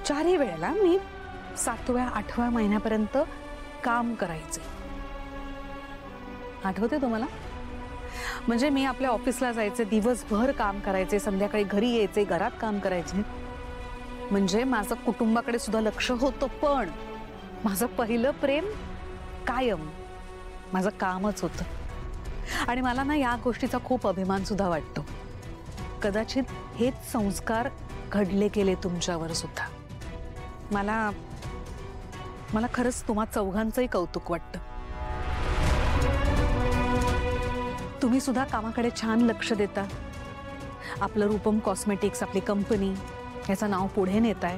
चारही वेळेला मी 7व्या 8व्या महिन्यापर्यंत काम करायचे. आठवते तुम्हाला? म्हणजे मी आपल्या ऑफिसला जायचे, दिवसभर काम करायचे, संध्याकाळी घरी यायचे, घरात काम करायचे. म्हणजे माझं कुटुंबाकडे सुद्धा लक्ष होतं, पण माझं पहिलं प्रेम कायम माझं कामच होतं. आणि मला ना या गोष्टीचा खूप अभिमान सुद्धा वाटतो. कदाचित हेच संस्कार घडले गेले तुमच्यावर सुद्धा. मला मला खरंच तुम्हा चौघांचंही कौतुक वाटतं. तुम्ही सुद्धा कामाकडे छान लक्ष देता. आपलं रूपम कॉस्मेटिक्स, आपली कंपनी, याचं नाव पुढे नेताय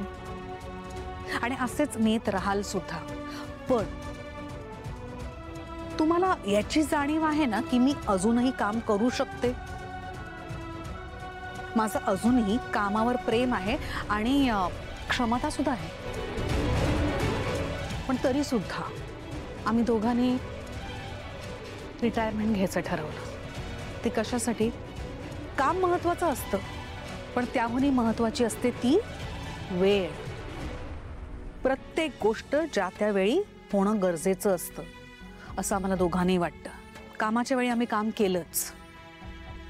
आणि असेच नेत राहाल सुद्धा. पण तुम्हाला याची जाणीव आहे ना की मी अजूनही काम करू शकते. माझं अजूनही कामावर प्रेम आहे आणि क्षमता सुद्धा आहे. पण तरी सुद्धा आम्ही दोघांनी रिटायरमेंट घ्यायचं ठरवलं. ते कशासाठी? काम महत्वाचं असतं, पण त्याहूनही महत्वाची असते ती वेळ. प्रत्येक गोष्ट ज्या त्या वेळी होणं गरजेचं असतं असं आम्हाला दोघांनाही वाटतं. कामाच्या वेळी आम्ही काम केलंच,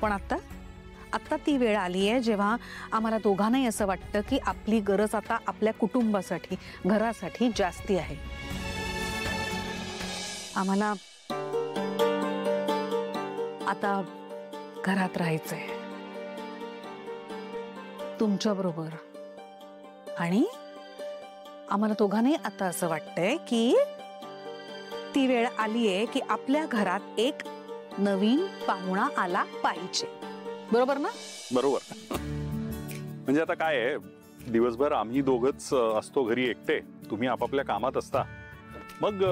पण आता ती वेळ आली आहे जेव्हा आम्हाला दोघांनाही असं वाटतं की आपली गरज आता आपल्या कुटुंबासाठी, घरासाठी जास्ती आहे. आम्हाला आता घरात राहायचंय तुमच्या बरोबर. आणि आम्हाला दोघांनाही आता असं वाटतंय की ती वेळ आली आहे की आपल्या घरात एक नवीन पाहुणा आला पाहिजे. बरोबर ना? बरोबर. म्हणजे आता काय आहे, दिवसभर आम्ही दोघच असतो घरी एकटे, तुम्ही आपापल्या कामात असता. मग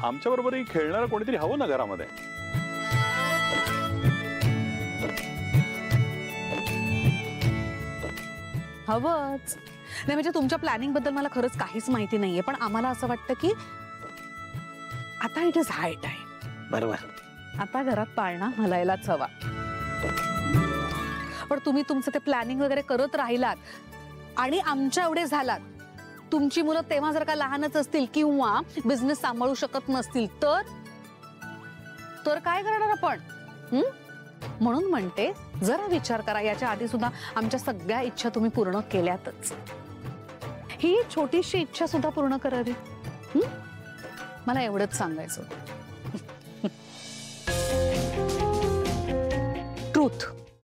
आमच्या बरोबरही खेळणारं कोणीतरी हवं ना घरामध्ये. हवंच नाही. म्हणजे तुमच्या प्लॅनिंग बद्दल मला खरंच काहीच माहिती नाहीये, पण आम्हाला असं वाटतं की आता इट इज हाय टाइम. बरोबर. आता घरात पाळणा हलायलाच हवा. पण तुम्ही तुमचं ते प्लॅनिंग वगैरे करत राहिलात आणि आमच्या एवढे झालात, तुमची मुलं तेव्हा जर का लहानच असतील किंवा बिझनेस सांभाळू शकत नसतील तर काय करणार आपण? म्हणून म्हणते जरा विचार करा. याच्या आधी सुद्धा आमच्या सगळ्या इच्छा तुम्ही पूर्ण केल्यातच. ही छोटीशी इच्छा सुद्धा पूर्ण करावी. मला एवढंच सांगायचं. ट्रूथ.